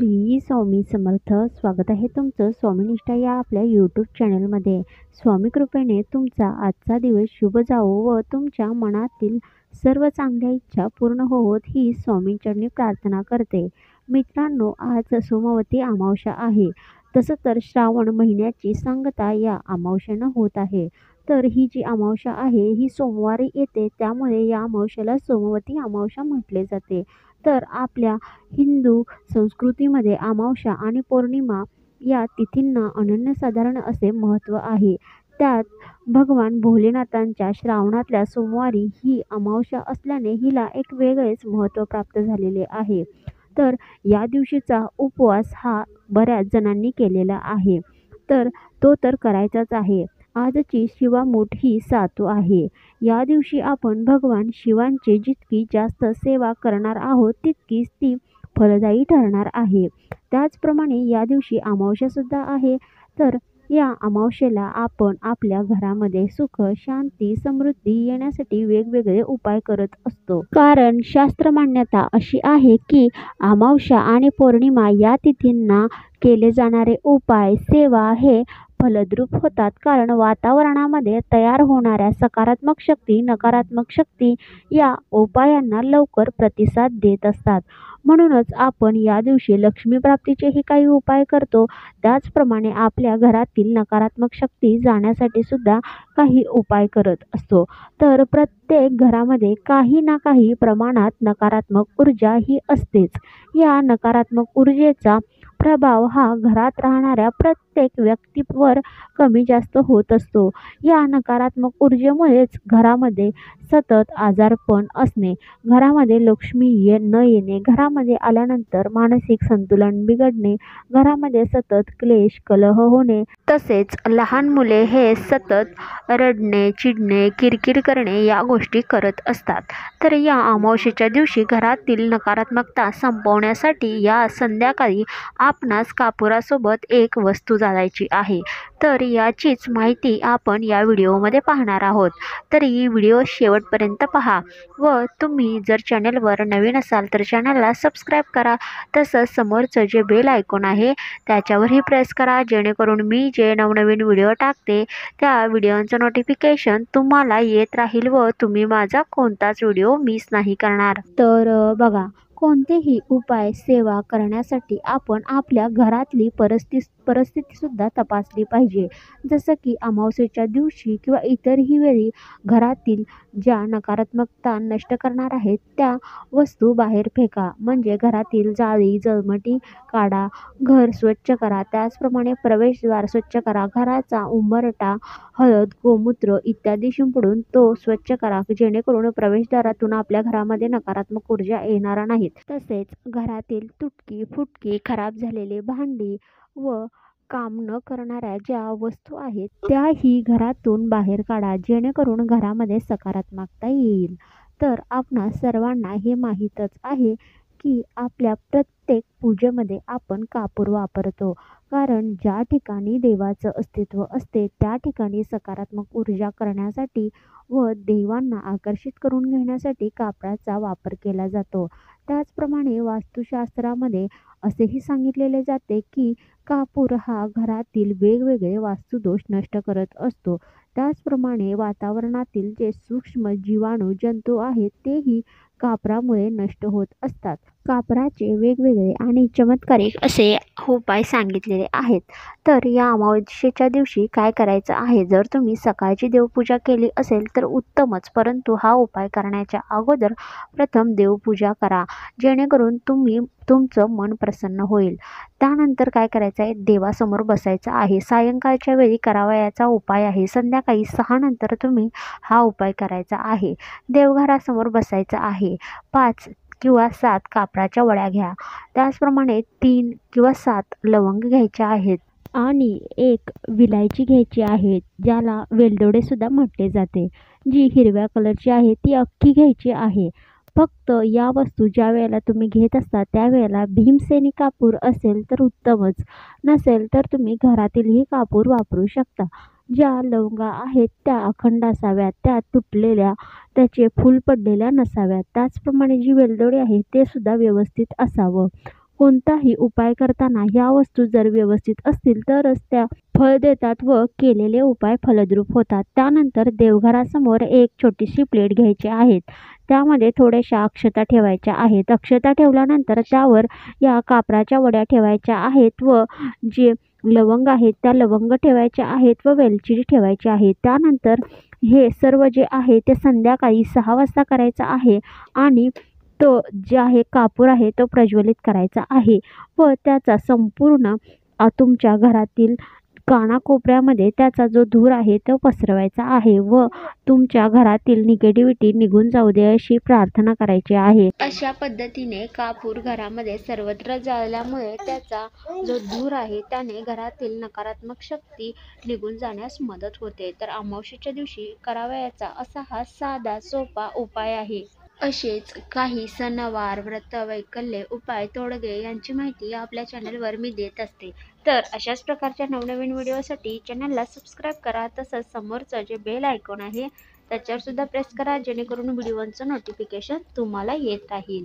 श्री स्वामी समर्थ. स्वागत आहे तुमचं स्वामीनिष्ठा या आपल्या यूट्यूब चॅनलमध्ये. स्वामी कृपेने तुमचा आजचा दिवस शुभ जावो व तुमच्या मनातील सर्व चांगल्या इच्छा पूर्ण होवोत ही स्वामींचरणी प्रार्थना करते. मित्रांनो, आज सोमवती अमावस्या आहे. तसं तर श्रावण महिन्याची सांगता या अमावस्येनं होत आहे. तर ही जी अमावस्या आहे ही सोमवारी येते, त्यामुळे या अमावस्येला सोमवती अमावस्या म्हटले जाते. तर आपल्या हिंदू संस्कृतीमध्ये अमावस्या आणि पौर्णिमा या तिथींना अनन्यसाधारण असे महत्त्व आहे. त्यात भगवान भोलेनाथांच्या श्रावणातल्या सोमवारी ही अमावस्या असल्याने हिला एक वेगळेच महत्त्व प्राप्त झालेले आहे. तर या दिवशीचा उपवास हा बऱ्याच जणांनी केलेला आहे. तर तो तर करायचाच आहे. आजची शिवामूठ ही सातू आहे. या दिवशी आपण भगवान शिवांची जितकी जास्त सेवा करणार आहोत तितकीच ती फलदायी ठरणार आहे. त्याचप्रमाणे या दिवशी अमावस्यासुद्धा आहे. तर या अमावस्येला आपण आपल्या घरामध्ये सुख, शांती, समृद्धी येण्यासाठी वेगवेगळे उपाय करत असतो. कारण शास्त्र मान्यता अशी आहे की अमावस्या आणि पौर्णिमा या तिथींना केले जाणारे उपाय, सेवा हे फलद्रूप होतात. कारण वातावरणामध्ये तयार होणाऱ्या सकारात्मक शक्ती, नकारात्मक शक्ती या उपायांना लवकर प्रतिसाद देत असतात. म्हणूनच आपण या दिवशी लक्ष्मी प्राप्तीचेही काही उपाय करतो. त्याचप्रमाणे आपल्या घरातील नकारात्मक शक्ती जाण्यासाठी सुद्धा काही उपाय करत असतो. तर प्रत्येक घरामध्ये काही ना काही प्रमाणात नकारात्मक ऊर्जा ही असतेच. या नकारात्मक ऊर्जेचा प्रभाव हा घरात राहणाऱ्या प्रत्येक व्यक्तीवर कमी जास्त होत असतो. या नकारात्मक ऊर्जेमुळेच घरामध्ये सतत आजारपण असणे, घरामध्ये लक्ष्मी न येणे, घरामध्ये आल्यानंतर मानसिक संतुलन बिघडणे, घरामध्ये सतत क्लेश, कलह होणे, तसेच लहान मुले हे सतत रडणे, चिडणे, किरकिर करणे या गोष्टी करत असतात. तर या अमावस्येच्या दिवशी घरातील नकारात्मकता संपवण्यासाठी या संध्याकाळी आपणास कापुरासोबत एक वस्तू जाळायची आहे. तर याचीच माहिती आपण या व्हिडिओमध्ये पाहणार आहोत. तर ही व्हिडिओ शेवटपर्यंत पहा व तुम्ही जर चॅनलवर नवीन असाल तर चॅनलला सबस्क्राईब करा. तसंच समोरचं जे बेल आयकॉन आहे त्याच्यावरही प्रेस करा, जेणेकरून मी जे नवनवीन व्हिडिओ टाकते त्या व्हिडिओचं नोटिफिकेशन तुम्हाला येत राहील व तुम्ही माझा कोणताच व्हिडिओ मिस नाही करणार. तर बघा, कोणतेही उपाय, सेवा करण्यासाठी आपण आपल्या घरातली परिस्थितीसुद्धा तपासली पाहिजे. जसं की अमावस्येच्या दिवशी किंवा इतरही वेळी घरातील ज्या नकारात्मकता नष्ट करणार आहेत त्या वस्तू बाहेर फेका. म्हणजे घरातील जाळी, जळमटी काढा, घर स्वच्छ करा. त्याचप्रमाणे प्रवेशद्वार स्वच्छ करा. घराचा उंबरठा हळद, गोमूत्र इत्यादी शिंपडून तो स्वच्छ करा, जेणेकरून प्रवेशद्वारातून आपल्या घरामध्ये नकारात्मक ऊर्जा येणार नाहीत. तसेच घरातील तुटकी फुटकी, खराब झालेली भांडी व काम न करणाऱ्या ज्या वस्तू आहेत त्याही घरातून बाहेर काढा, जेणेकरून घरामध्ये सकारात्मकता येईल. तर आपणा सर्वांना हे माहीतच आहे की आपल्या प्रत्येक पूजेमध्ये आपण कापूर वापरतो. कारण ज्या ठिकाणी देवाचं अस्तित्व असते त्या ठिकाणी सकारात्मक ऊर्जा करण्यासाठी व देवांना आकर्षित करून घेण्यासाठी कापराचा वापर केला जातो. त्याचप्रमाणे वास्तुशास्त्रामध्ये असेही सांगितलेले जाते की कापूर हा घरातील वेगवेगळे वास्तुदोष नष्ट करत असतो. त्याचप्रमाणे वातावरणातील जे सूक्ष्म जीवाणू, जंतू आहेत तेही कापरामुळे नष्ट होत असतात. कापराचे वेगवेगळे आणि चमत्कारिक असे उपाय सांगितलेले आहेत. तर या अमावस्येच्या दिवशी काय करायचं आहे, जर तुम्ही सकाळची देवपूजा केली असेल तर उत्तमच, परंतु हा उपाय करण्याच्या अगोदर प्रथम देवपूजा करा, जेणेकरून तुमचं मन प्रसन्न होईल. त्यानंतर काय करायचं आहे, देवासमोर बसायचं आहे. सायंकाळच्या वेळी करावयाचा उपाय आहे. संध्याकाळी 6 नंतर तुम्ही हा उपाय करायचा आहे. देवघरासमोर बसायचं आहे. 5 किंवा 7 कापराच्या वड्या घ्या. त्याचप्रमाणे 3 किंवा 7 लवंग घ्यायच्या आहेत आणि 1 विलायची घ्यायची आहे, ज्याला वेलदोडेसुद्धा म्हटले जाते. जी हिरव्या कलरची आहे ती अख्खी घ्यायची आहे. फक्त या वस्तू ज्या वेळेला तुम्ही घेत असता त्यावेळेला भीमसेनी कापूर असेल तर उत्तमच, नसेल तर तुम्ही घरातीलही कापूर वापरू शकता. ज्या लवंगा आहेत त्या अखंड असाव्यात, त्या तुटलेल्या, त्याचे फूल पडलेल्या नसाव्यात. त्याचप्रमाणे जी वेलदोडे आहे ते सुद्धा व्यवस्थित असावं. कोणताही उपाय करताना ह्या वस्तू जर व्यवस्थित असतील तरच त्या फळ देतात व केलेले उपाय फलद्रूप होतात. त्यानंतर देवघरासमोर एक छोटीशी प्लेट घ्यायची आहे. त्यामध्ये थोड्याशा अक्षता ठेवायच्या आहेत. अक्षता ठेवल्यानंतर त्यावर या कापराच्या वड्या ठेवायच्या आहेत व जे लवंग आहेत त्या लवंग ठेवायच्या आहेत व वेलची ठेवायची आहे. त्यानंतर हे सर्व जे आहे ते संध्याकाळी 6 वाजता करायचं आहे आणि तो जे आहे कापूर आहे तो प्रज्वलित करायचा आहे व त्याचा संपूर्ण तुमच्या घरातील कानाकोपऱ्यामध्ये त्याचा जो धूर आहे तो पसरवायचा आहे व तुमच्या घरातील निगेटिव्हिटी निघून जाऊ दे अशी प्रार्थना करायची आहे. अशा पद्धतीने कापूर घरामध्ये सर्वत्र जाळल्यामुळे त्याचा जो धूर आहे त्याने घरातील नकारात्मक शक्ती निघून जाण्यास मदत होते. तर अमावस्येच्या दिवशी करावयाचा असा हा साधा सोपा उपाय आहे. असेच काही सणवार, व्रत, वैकल्ये, उपाय, तोडगे यांची माहिती आपल्या चॅनलवर मी देत असते. तर अशाच प्रकारच्या नवनवीन व्हिडिओसाठी चॅनलला सबस्क्राईब करा. तसंच समोरचं जे बेल आयकॉन आहे त्याच्यावर सुद्धा प्रेस करा जेणेकरून व्हिडिओचं नोटिफिकेशन तुम्हाला येत राहील.